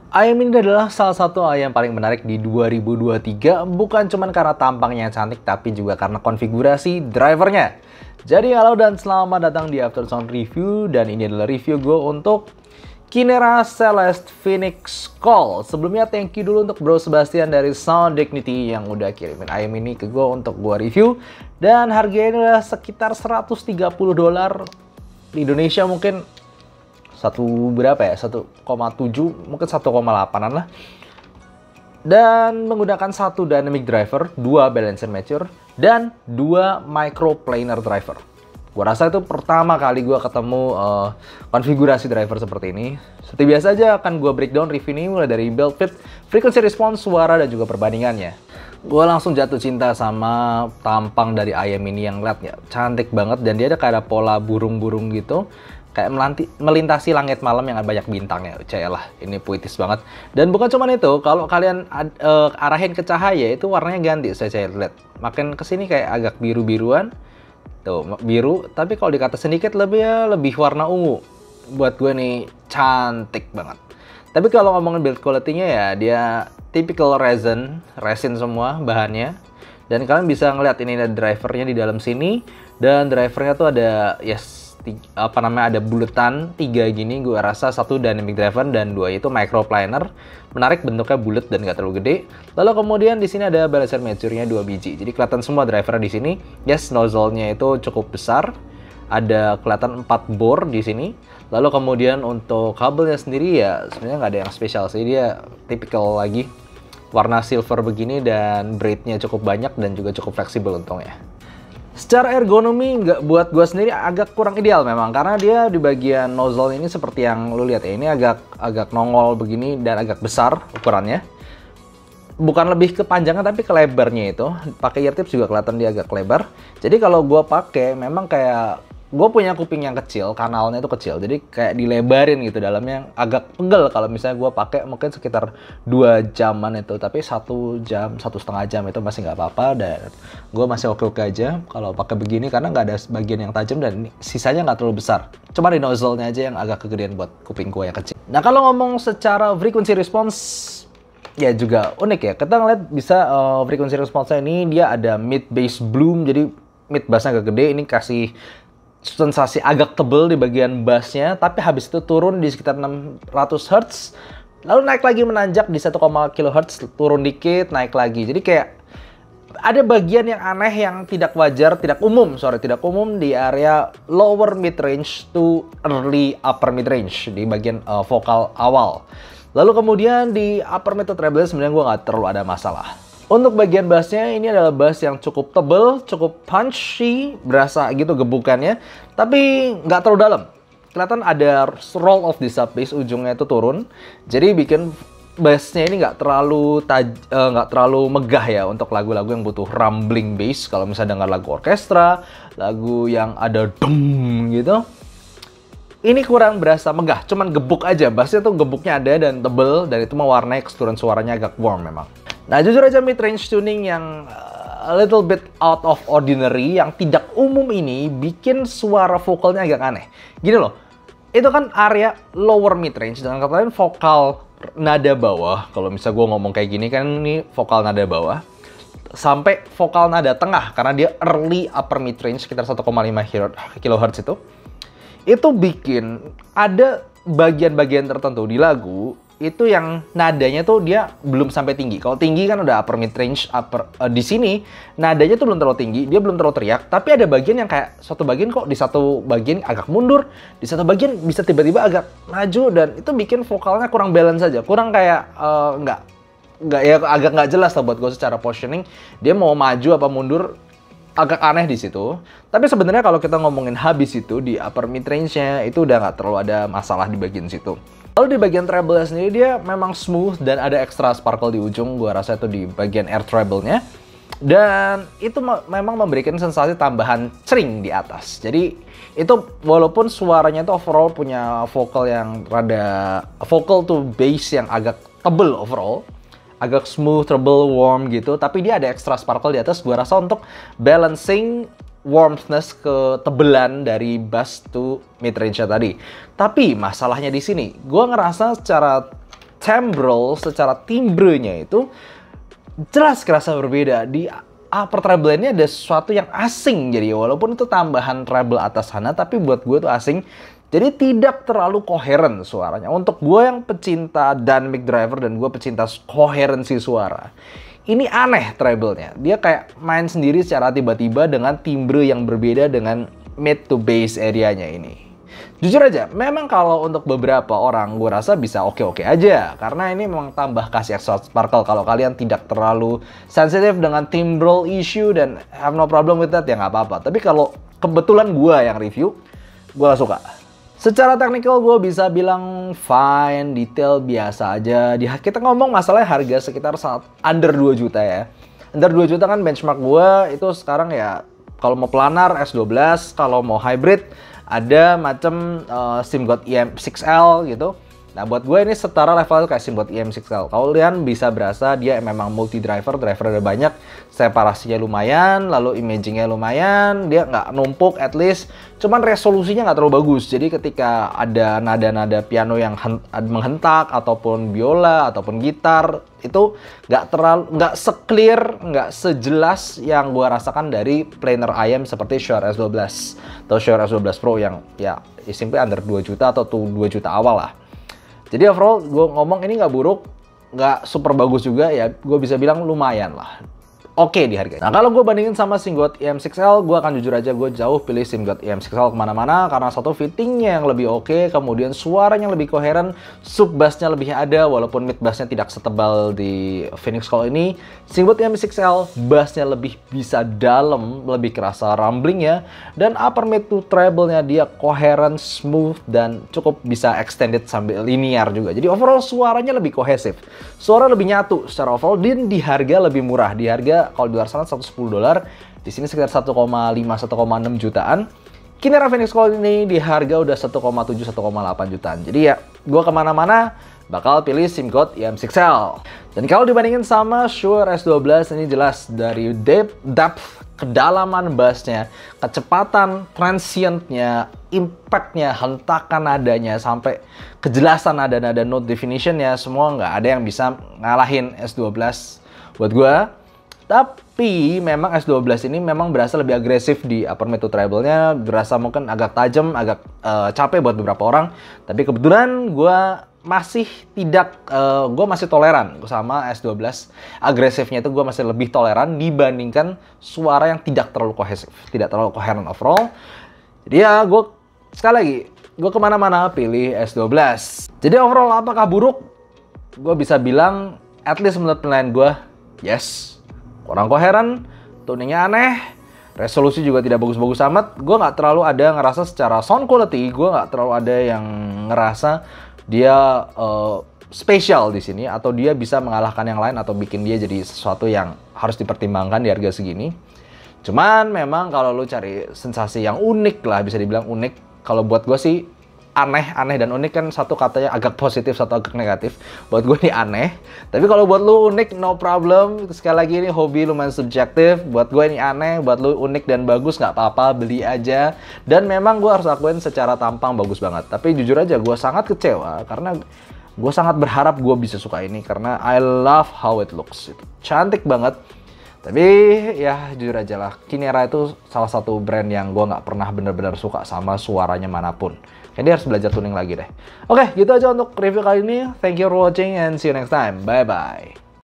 Ayam ini adalah salah satu ayam paling menarik di 2023, bukan cuma karena tampangnya yang cantik, tapi juga karena konfigurasi drivernya. Jadi halo dan selamat datang di Aftersound Review, dan ini adalah review gue untuk Kinera Celeste Phoenix Call. Sebelumnya thank you dulu untuk Bro Sebastian dari Sound Dignity yang udah kirimin ayam ini ke gue untuk gue review. Dan harganya adalah sekitar $130. Di Indonesia mungkin berapa ya? 1,7 mungkin 1,8an lah. Dan menggunakan satu dynamic driver, 2 balance and mature, dan 2 microplaner driver. Gua rasa itu pertama kali gua ketemu konfigurasi driver seperti ini. Seperti biasa aja akan gua breakdown review ini mulai dari build fit, frequency response, suara, dan juga perbandingannya. Gua langsung jatuh cinta sama tampang dari ayam ini yang liatnya cantik banget, dan dia ada kayak pola burung-burung gitu. Kayak melintasi langit malam yang ada banyak bintangnya. Cayalah, ini puitis banget. Dan bukan cuma itu, kalau kalian arahin ke cahaya itu warnanya ganti. Saya lihat makin kesini kayak agak biru-biruan. Tuh, biru, tapi kalau dikata sedikit lebih warna ungu. Buat gue nih cantik banget. Tapi kalau ngomongin build quality-nya ya, dia typical resin semua bahannya. Dan kalian bisa ngeliat ini ada drivernya di dalam sini, dan drivernya tuh ada ada buletan 3 gini. Gue rasa 1 dynamic driver dan 2 itu microplaner. Menarik, bentuknya bulat dan gak terlalu gede. Lalu kemudian di sini ada balancer mature-nya 2 biji. Jadi kelihatan semua driver di sini. Yes, nozzle-nya itu cukup besar. Ada kelihatan 4 bore di sini. Lalu kemudian untuk kabelnya sendiri ya sebenarnya nggak ada yang spesial sih. Dia typical lagi. Warna silver begini dan braid-nya cukup banyak dan juga cukup fleksibel untungnya. Secara ergonomi buat gue sendiri agak kurang ideal memang, karena dia di bagian nozzle ini seperti yang lu lihat ya, ini agak nongol begini dan agak besar ukurannya. Bukan lebih ke panjangnya tapi ke lebarnya itu. Pakai ear tips juga kelihatan dia agak lebar. Jadi kalau gue pakai memang kayak gue punya kuping yang kecil, kanalnya itu kecil, jadi kayak dilebarin gitu dalamnya, agak pegel kalau misalnya gue pakai mungkin sekitar 2 jaman itu, tapi 1 jam, 1,5 jam itu masih nggak apa-apa, dan gue masih oke-oke aja kalau pakai begini karena nggak ada bagian yang tajam dan sisanya nggak terlalu besar, cuma di nozzle-nya aja yang agak kegedean buat kuping gue yang kecil. Nah kalau ngomong secara frequency response, ya juga unik ya, kita ngeliat bisa frequency response-nya ini dia ada mid bass bloom, jadi mid bass-nya agak gede, ini kasih sensasi agak tebel di bagian bassnya, tapi habis itu turun di sekitar 600 Hz, lalu naik lagi menanjak di 1, kHz, turun dikit, naik lagi. Jadi kayak ada bagian yang aneh yang tidak wajar, tidak umum di area lower mid range to early upper mid range di bagian vokal awal. Lalu kemudian di upper mid to treble sebenarnya gue nggak terlalu ada masalah. Untuk bagian bassnya ini adalah bass yang cukup tebel, cukup punchy, berasa gitu gebukannya, tapi nggak terlalu dalam. Kelihatan ada roll of the sub bass, ujungnya itu turun, jadi bikin bassnya ini nggak terlalu megah ya untuk lagu-lagu yang butuh rumbling bass. Kalau misalnya dengar lagu orkestra, lagu yang ada dum gitu, ini kurang berasa megah, cuman gebuk aja. Bassnya tuh gebuknya ada dan tebel, dan itu mewarnai keseluruhan suaranya agak warm memang. Nah jujur aja mid-range tuning yang a little bit out of ordinary, yang tidak umum ini bikin suara vokalnya agak aneh. Gini loh, itu kan area lower mid-range, dengan kata lain vokal nada bawah. Kalau misalnya gue ngomong kayak gini kan ini vokal nada bawah. Sampai vokal nada tengah, karena dia early upper mid-range sekitar 1,5 kHz itu. Itu bikin ada bagian-bagian tertentu di lagu itu yang nadanya tuh dia belum sampai tinggi. Kalau tinggi kan udah upper mid range, di sini nadanya tuh belum terlalu tinggi, dia belum terlalu teriak, tapi ada bagian yang kayak satu bagian kok di satu bagian agak mundur, di satu bagian bisa tiba-tiba agak maju, dan itu bikin vokalnya kurang balance aja, kurang kayak nggak ya, agak nggak jelas lah buat gue secara positioning, dia mau maju apa mundur, agak aneh di situ. Tapi sebenarnya kalau kita ngomongin habis itu di upper mid range-nya itu udah nggak terlalu ada masalah di bagian situ. Lalu di bagian treble sendiri dia memang smooth dan ada extra sparkle di ujung, gua rasa itu di bagian air treble-nya. Dan itu memang memberikan sensasi tambahan cering di atas. Jadi itu walaupun suaranya itu overall punya vokal yang rada vocal to bass yang agak tebel overall, agak smooth, treble, warm gitu, tapi dia ada extra sparkle di atas, gua rasa untuk balancing warmthness, ketebelan dari bass to mid range tadi. Tapi masalahnya di sini, gue ngerasa secara timbre, secara timbrenya itu jelas kerasa berbeda. Di upper treble ini ada sesuatu yang asing, jadi walaupun itu tambahan treble atas sana, tapi buat gue tuh asing. Jadi tidak terlalu koheren suaranya. Untuk gue yang pecinta dynamic driver dan gue pecinta koherensi suara, ini aneh treble-nya. Dia kayak main sendiri secara tiba-tiba dengan timbre yang berbeda dengan mid to bass area-nya ini. Jujur aja, memang kalau untuk beberapa orang gue rasa bisa oke-oke aja. Karena ini memang tambah kasih extra sparkle kalau kalian tidak terlalu sensitif dengan timbral issue dan have no problem with that, ya nggak apa-apa. Tapi kalau kebetulan gue yang review, gue gak suka. Secara teknikal gue bisa bilang fine, detail biasa aja. Kita ngomong masalahnya harga sekitar under 2 juta ya. Under 2 juta kan benchmark gue itu sekarang ya, kalau mau planar S12, kalau mau hybrid ada macam SIMGOT EM6L gitu. Nah buat gue ini setara level kayak SIMGOT EM6L. Kalian bisa berasa dia memang multi driver ada banyak, separasinya lumayan, lalu imagingnya lumayan, dia nggak numpuk at least. Cuman resolusinya nggak terlalu bagus. Jadi ketika ada nada-nada piano yang menghentak ataupun biola ataupun gitar itu nggak se-clear, nggak sejelas yang gue rasakan dari planar IM seperti Shure S12 atau Shure S12 Pro yang ya simply under 2 juta atau 2 juta awal lah. Jadi overall gue ngomong ini nggak buruk, nggak super bagus juga ya, gue bisa bilang lumayan lah. Oke di harganya. Nah kalau gue bandingin sama SIMGOT EM6L, gue akan jujur aja gue jauh pilih SIMGOT EM6L kemana-mana karena satu fittingnya yang lebih oke, kemudian suaranya lebih koheren, sub bassnya lebih ada walaupun mid bassnya tidak setebal di Phoenix Call ini. SIMGOT EM6L bassnya lebih bisa dalam, lebih kerasa rumbling ya, dan upper mid to treble-nya dia koheren, smooth dan cukup bisa extended sambil linear juga. Jadi overall suaranya lebih kohesif, suara lebih nyatu secara overall dan di harga lebih murah. Di harga kalau di luar sana $110, di sini sekitar 1,5-1,6 jutaan. Kinera Phoenix Call ini di harga udah 1,7-1,8 jutaan. Jadi ya, gue kemana-mana bakal pilih SIMGOT EM6L. Dan kalau dibandingin sama Shure S12, ini jelas dari depth, kedalaman bassnya, kecepatan transientnya, impactnya, hentakan nadanya, sampai kejelasan nada-nada note definitionnya, semua nggak ada yang bisa ngalahin S12 buat gue. Tapi memang S12 ini memang berasa lebih agresif di upper mid to treble-nya, berasa mungkin agak tajam, agak capek buat beberapa orang. Tapi kebetulan gue masih toleran sama S12. Agresifnya itu gue masih lebih toleran dibandingkan suara yang tidak terlalu kohesif, tidak terlalu koheren overall. Jadi ya gue sekali lagi, gue kemana-mana pilih S12. Jadi overall apakah buruk? Gue bisa bilang, at least menurut penilaian gue, yes. Kurang koheren, tuningnya aneh, resolusi juga tidak bagus-bagus amat. Gue nggak terlalu ada ngerasa secara sound quality, gue nggak terlalu ada yang ngerasa dia spesial di sini atau dia bisa mengalahkan yang lain atau bikin dia jadi sesuatu yang harus dipertimbangkan di harga segini. Cuman memang kalau lu cari sensasi yang unik lah, bisa dibilang unik. Kalau buat gue sih aneh dan unik kan satu katanya agak positif, satu agak negatif. Buat gue ini aneh. Tapi kalau buat lu unik, no problem. Sekali lagi ini hobi lumayan subjektif. Buat gue ini aneh, buat lu unik dan bagus nggak apa-apa, beli aja. Dan memang gue harus akuin secara tampang bagus banget. Tapi jujur aja gue sangat kecewa karena gue sangat berharap gue bisa suka ini karena I love how it looks. Itu cantik banget. Tapi ya jujur aja lah, Kinera itu salah satu brand yang gue nggak pernah bener-bener suka sama suaranya manapun. Kayaknya dia harus belajar tuning lagi deh. Oke, gitu aja untuk review kali ini. Thank you for watching and see you next time. Bye-bye.